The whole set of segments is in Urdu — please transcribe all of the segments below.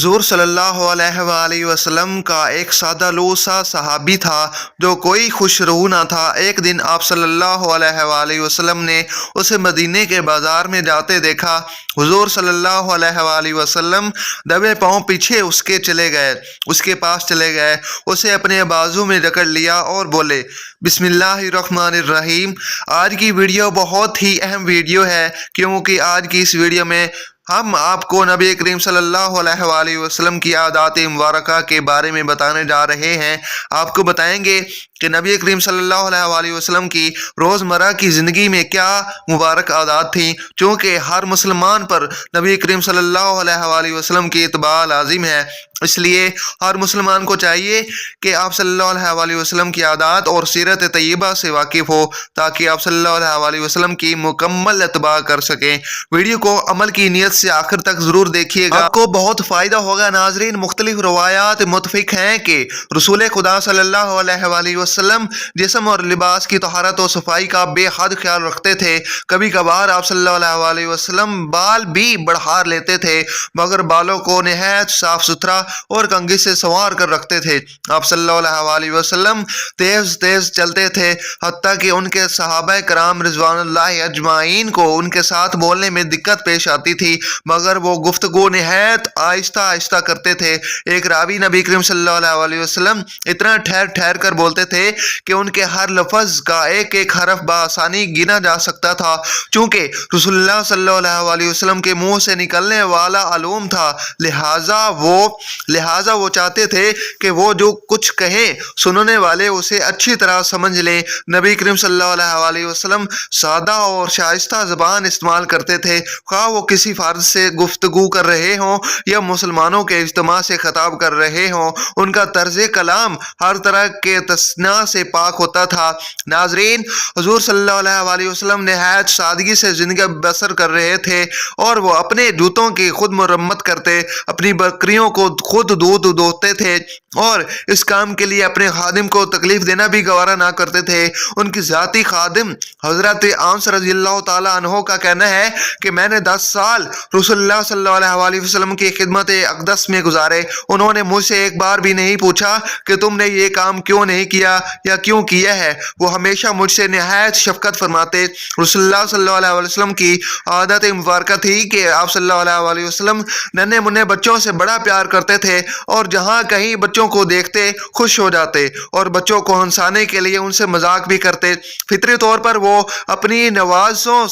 حضور صلی اللہ علیہ وآلہ وسلم کا ایک سادہ لوسا صحابی تھا جو کوئی خوش رو نہ تھا۔ ایک دن آپ صلی اللہ علیہ وآلہ وسلم نے اسے مدینے کے بازار میں جاتے دیکھا۔ حضور صلی اللہ علیہ وآلہ وسلم دبے پاؤں پیچھے اس کے پاس چلے گئے، اسے اپنے بازو میں جکڑ لیا اور بولے، بسم اللہ الرحمن الرحیم۔ آج کی ویڈیو بہت ہی اہم ویڈیو ہے، کیونکہ آج کی اس ویڈیو میں ہم آپ کو نبی کریم صلی اللہ علیہ وآلہ وسلم کی عادات مبارکہ کے بارے میں بتانے جا رہے ہیں۔ آپ کو بتائیں گے کہ نبی کریم صلی اللہ علیہ وآلہ وسلم کی روزمرہ کی زندگی میں کیا مبارک عادات تھیں، چونکہ ہر مسلمان پر نبی کریم صلی اللہ علیہ وآلہ وسلم کی اتباع لازم ہے۔ اس لیے ہر مسلمان کو چاہیے کہ آپ صلی اللہ علیہ وآلہ وسلم کی عادات اور سیرت طیبہ سے واقف ہو، تاکہ آپ صلی اللہ علیہ وآلہ وسلم کی مکمل اتباع کر سکیں۔ ویڈیو کو عمل کی نیت سے آخر تک ضرور دیکھیے گا، آپ کو بہت فائدہ ہوگا۔ ناظرین، مختلف روایات متفق ہیں کہ رسول خدا صلی اللہ علیہ وآلہ وسلم جسم اور لباس کی طہارت و صفائی کا بے حد خیال رکھتے تھے۔ کبھی کبھار آپ صلی اللہ علیہ وآلہ وسلم بال بھی بڑھا لیتے تھے، مگر بالوں کو نہایت صاف ستھرا اور کنگھی سے سنوار کر رکھتے تھے۔ آپ صلی اللہ علیہ وآلہ وسلم تیز تیز چلتے تھے، حتیٰ کہ ان کے صحابہ کرام رضوان اللہ اجمعین کو ان کے ساتھ بولنے میں دقت پیش آتی تھی، مگر وہ گفتگو نہایت آہستہ آہستہ کرتے تھے۔ ایک راوی نبی کریم صلی اللہ علیہ وآلہ وسلم اتنا ٹھہر ٹھہر کر بولتے تھے کہ ان کے ہر لفظ کا ایک ایک حرف بآسانی گنا جا سکتا تھا، چونکہ رسول اللہ صلی اللہ علیہ وآلہ وسلم کے منہ سے نکلنے والا علوم تھا، لہٰذا وہ چاہتے تھے کہ وہ جو کچھ کہیں سننے والے اسے اچھی طرح سمجھ لیں۔ نبی کریم صلی اللہ علیہ وآلہ وسلم سادہ اور شائستہ زبان استعمال کرتے تھے، خواہ وہ کسی فرد سے گفتگو کر رہے ہوں یا مسلمانوں کے اجتماع سے خطاب کر رہے ہوں۔ ان کا طرز کلام ہر طرح کے تصنع سے پاک ہوتا تھا۔ ناظرین، حضور صلی اللہ علیہ وآلہ وسلم نہایت سادگی سے زندگی بسر کر رہے تھے، اور وہ اپنے جوتوں کی خود مرمت کرتے، اپنی بکریوں کو خود دودھ دوہتے تھے، اور اس کام کے لیے اپنے خادم کو تکلیف دینا بھی گوارا نہ کرتے تھے۔ ان کی ذاتی خادم حضرت انس رضی اللہ تعالیٰ عنہ کا کہنا ہے کہ میں نے 10 سال رسول اللہ صلی اللہ علیہ وآلہ وسلم کی خدمت اقدس میں گزارے۔ انہوں نے مجھ سے ایک بار بھی نہیں پوچھا کہ تم نے یہ کام کیوں نہیں کیا یا کیوں کیا ہے۔ وہ ہمیشہ مجھ سے نہایت شفقت فرماتے۔ رسول اللہ صلی اللہ علیہ وسلم کی عادت مبارکہ تھی کہ آپ صلی اللہ علیہ وآلہ وسلم ننھے منھے بچوں سے بڑا پیار کرتے تھے، اور جہاں کہیں بچوں کو دیکھتے خوش ہو جاتے، اور بچوں کو ہنسانے کے لیے ان سے مذاق بھی کرتے۔ فطری طور پر وہ اپنے نواسوں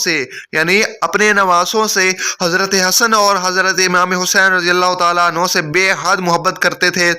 سے حضرت حسن اور حضرت امام حسین رضی اللہ تعالیٰ عنہ سے بے حد محبت کرتے تھے۔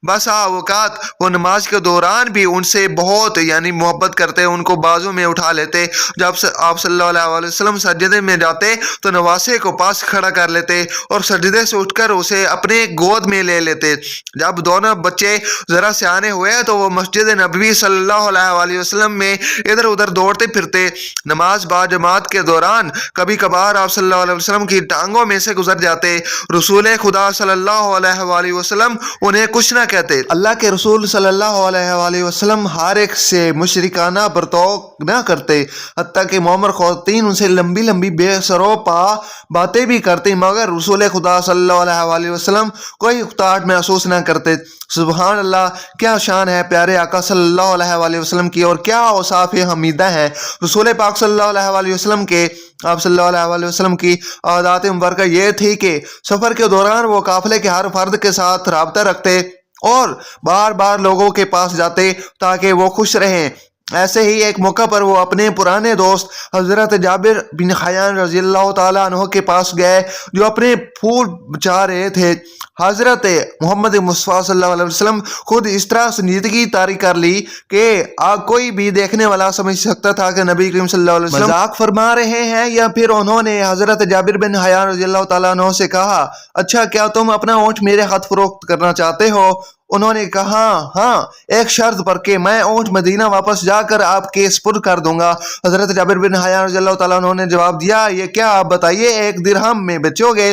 بس اوقات وہ نماز کے دوران بھی ان سے بہت محبت کرتے، ان کو بازو میں اٹھا لیتے۔ جب آپ صلی اللہ علیہ وآلہ وسلم سجدے میں جاتے تو نواسے کو پاس کھڑا کر لیتے اور سجدے سے اٹھ کر اسے اپنے گود میں لے لیتے۔ جب دونوں بچے ذرا سیانے ہوئے تو وہ مسجد نبوی صلی اللہ علیہ وآلہ وسلم میں ادھر ادھر دوڑتے پھرتے۔ نماز با جماعت کے دوران کبھی کبھار آپ صلی اللہ علیہ وسلم کی ٹانگوں میں سے گزر جاتے۔ رسول خدا صلی اللہ علیہ وآلہ وسلم انہیں کچھ نہ کہتے۔ اللہ کے رسول صلی اللہ علیہ وآلہ وسلم ہر ایک سے مشرکانہ برتاؤ نہ کرتے، حتیٰ کہ مومر خواتین ان سے لمبی لمبی بے سر و پا باتیں بھی کرتے، مگر رسول خدا صلی اللہ علیہ وآلہ وسلم کوئی اکتاہٹ محسوس نہ کرتے۔ سبحان اللہ، کیا شان ہے پیارے آقا صلی اللہ علیہ وآلہ وسلم کی، اور کیا اوصاف حمیدہ ہیں رسول پاک صلی اللہ علیہ وآلہ وسلم کے۔ آپ صلی اللہ علیہ وآلہ وسلم کی عادات مبارکہ یہ تھی کہ سفر کے دوران وہ قافلے کے ہر فرد کے ساتھ رابطہ رکھتے اور بار بار لوگوں کے پاس جاتے تاکہ وہ خوش رہیں۔ ایسے ہی ایک موقع پر وہ اپنے پرانے دوست حضرت جابر بن حیان رضی اللہ تعالیٰ عنہ کے پاس گئے، جو اپنے پھول بچا رہے تھے۔ حضرت محمد مصطفیٰ صلی اللہ علیہ وسلم خود اس طرح سنجیدگی طاری کر لی کہ کوئی بھی دیکھنے والا سمجھ سکتا تھا کہ نبی کریم صلی اللہ علیہ وسلم مذاق فرما رہے ہیں، یا پھر انہوں نے حضرت جابر بن حیان رضی اللہ تعالیٰ عنہ سے کہا، اچھا کیا تم اپنا اونٹ میرے ہاتھ فروخت کرنا چاہتے ہو؟ انہوں نے کہا، ہاں، ایک شرط پر کہ میں اونٹ مدینہ واپس جا کر آپ کے سپرد کر دوں گا۔ حضرت جابر بن حیان رضی اللہ تعالیٰ عنہ نے جواب دیا، یہ کیا؟ آپ بتائیے، 1 درہم میں بیچو گے؟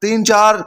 3, 4,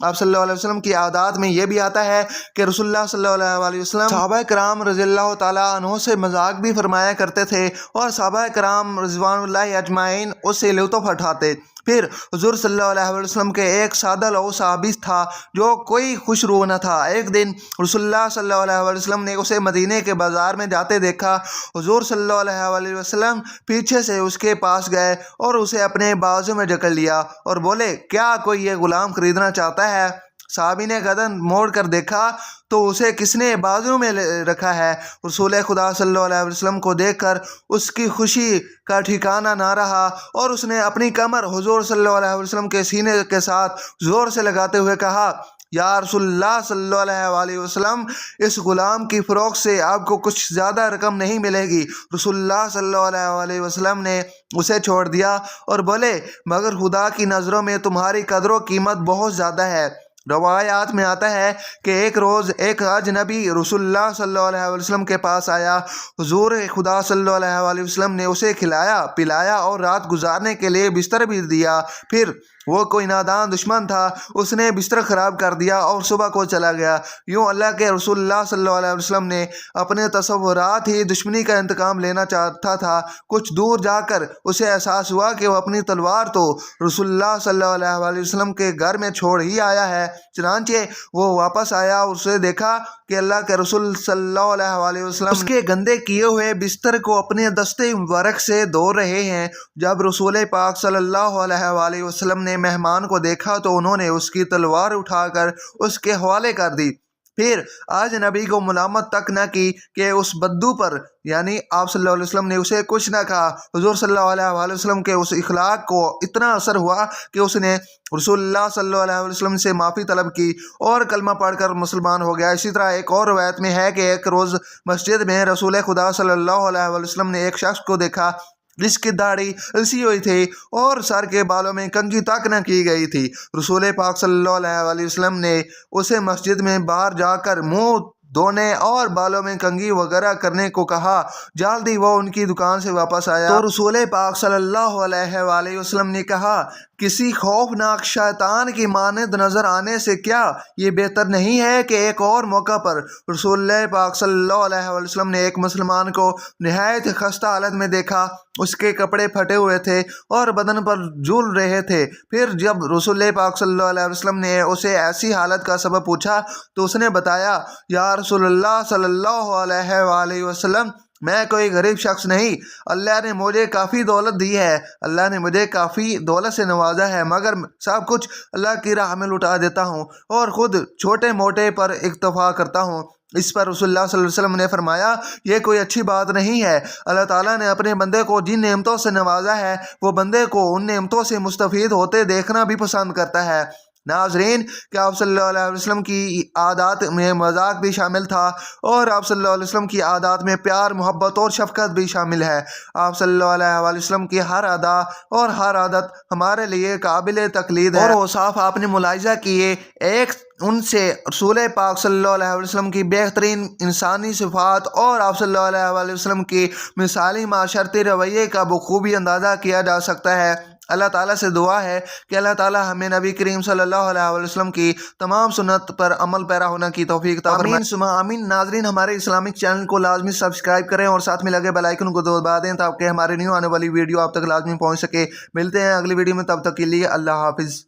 آپ صلی اللہ علیہ وسلم کی عادات میں یہ بھی آتا ہے کہ رسول اللہ صلی اللہ علیہ وسلم صحابہ کرام رضی اللہ تعالیٰ عنہ سے مذاق بھی فرمایا کرتے تھے اور صحابہ کرام رضوان اللہ اجمعین اس سے لطف اٹھاتے۔ پھر حضور صلی اللہ علیہ وسلم کے ایک سادہ لو صحابی تھا جو کوئی خوش رو نہ تھا۔ ایک دن رسول اللہ صلی اللہ علیہ وسلم نے اسے مدینے کے بازار میں جاتے دیکھا۔ حضور صلی اللہ علیہ وسلم پیچھے سے اس کے پاس گئے اور اسے اپنے بازو میں جکڑ لیا اور بولے، کیا کوئی یہ غلام خریدنا چاہتا ہے؟ صحابی نے گردن موڑ کر دیکھا تو اسے کس نے بازو میں رکھا ہے۔ رسول خدا صلی اللہ علیہ وسلم کو دیکھ کر اس کی خوشی کا ٹھکانہ نہ رہا اور اس نے اپنی کمر حضور صلی اللہ علیہ وسلم کے سینے کے ساتھ زور سے لگاتے ہوئے کہا، یا رسول اللہ صلی اللہ علیہ وسلم، اس غلام کی فروخت سے آپ کو کچھ زیادہ رقم نہیں ملے گی۔ رسول اللہ صلی اللہ علیہ وسلم نے اسے چھوڑ دیا اور بولے، مگر خدا کی نظروں میں تمہاری قدر و قیمت بہت زیادہ ہے۔ روایات میں آتا ہے کہ ایک روز ایک اجنبی رسول اللہ صلی اللہ علیہ وسلم کے پاس آیا۔ حضور خدا صلی اللہ علیہ وسلم نے اسے کھلایا پلایا اور رات گزارنے کے لیے بستر بھی دیا۔ پھر وہ کوئی نادان دشمن تھا، اس نے بستر خراب کر دیا اور صبح کو چلا گیا۔ یوں اللہ کے رسول اللہ صلی اللہ علیہ وسلم نے اپنے تصورات ہی دشمنی کا انتقام لینا چاہتا تھا۔ کچھ دور جا کر اسے احساس ہوا کہ وہ اپنی تلوار تو رسول اللہ صلی اللہ علیہ وسلم کے گھر میں چھوڑ ہی آیا ہے۔ چنانچہ وہ واپس آیا اور اسے دیکھا کہ اللہ کے رسول صلی اللہ علیہ وسلم اس کے گندے کیے ہوئے بستر کو اپنے دستے مبارک سے دھو رہے ہیں۔ جب رسول پاک صلی اللہ علیہ وسلم نے مہمان کو دیکھا تو انہوں نے اس کی تلوار اٹھا کر اس کے حوالے کر دی۔ پھر آج نبی کو ملامت تک نہ کی کہ اس بدو پر، یعنی آپ صلی اللہ علیہ وسلم نے اسے کچھ نہ کہا۔ حضور صلی اللہ علیہ وسلم کے اس اخلاق کو اتنا اثر ہوا کہ اس نے رسول اللہ صلی اللہ علیہ وسلم سے معافی طلب کی اور کلمہ پڑھ کر مسلمان ہو گیا۔ اسی طرح ایک اور روایت میں ہے کہ ایک روز مسجد میں رسول خدا صلی اللہ علیہ وسلم نے ایک شخص کو دیکھا جس کی داڑھی السی ہوئی تھی اور سر کے بالوں میں کنگھی تک نہ کی گئی تھی۔ رسول پاک صلی اللہ علیہ وسلم نے اسے مسجد میں باہر جا کر منہ دھونے اور بالوں میں کنگھی وغیرہ کرنے کو کہا۔ جلدی وہ ان کی دکان سے واپس آیا تو رسول پاک صلی اللہ علیہ وسلم نے کہا، کسی خوفناک شیطان کی مانند نظر آنے سے کیا یہ بہتر نہیں ہے کہ ایک اور موقع پر رسول پاک صلی اللہ علیہ وسلم نے ایک مسلمان کو نہایت خستہ حالت میں دیکھا۔ اس کے کپڑے پھٹے ہوئے تھے اور بدن پر جھول رہے تھے۔ پھر جب رسول پاک صلی اللہ علیہ وسلم نے اسے ایسی حالت کا سبب پوچھا تو اس نے بتایا، یا رسول اللہ صلی اللہ علیہ وسلم، میں کوئی غریب شخص نہیں، اللہ نے مجھے کافی دولت دی ہے، اللہ نے مجھے کافی دولت سے نوازا ہے، مگر سب کچھ اللہ کی راہ میں لٹا دیتا ہوں اور خود چھوٹے موٹے پر اکتفا کرتا ہوں۔ اس پر رسول اللہ صلی اللہ علیہ وسلم نے فرمایا، یہ کوئی اچھی بات نہیں ہے۔ اللہ تعالیٰ نے اپنے بندے کو جن نعمتوں سے نوازا ہے وہ بندے کو ان نعمتوں سے مستفید ہوتے دیکھنا بھی پسند کرتا ہے۔ ناظرین، کہ آپ صلی اللہ علیہ وسلم کی عادات میں مذاق بھی شامل تھا اور آپ صلی اللہ علیہ وسلم کی عادات میں پیار، محبت اور شفقت بھی شامل ہے۔ آپ صلی اللہ علیہ وسلم کی ہر ادا اور ہر عادت ہمارے لیے قابل تقلید ہے اور اوصاف آپ نے ملاحظہ کیے، ایک ان سے رسول پاک صلی اللہ علیہ وسلم کی بہترین انسانی صفات اور آپ صلی اللہ علیہ وسلم کی مثالی معاشرتی رویے کا بخوبی اندازہ کیا جا سکتا ہے۔ اللہ تعالیٰ سے دعا ہے کہ اللہ تعالیٰ ہمیں نبی کریم صلی اللہ علیہ وسلم کی تمام سنت پر عمل پیرا ہونے کی توفیق عطا فرمائے۔ آمین ثم آمین۔ ناظرین، ہمارے اسلامک چینل کو لازمی سبسکرائب کریں اور ساتھ میں لگے بیل آئیکن کو دبا دیں تاکہ ہمارے نیو آنے والی ویڈیو آپ تک لازمی پہنچ سکے۔ ملتے ہیں اگلی ویڈیو میں، تب تک کے لیے اللہ حافظ۔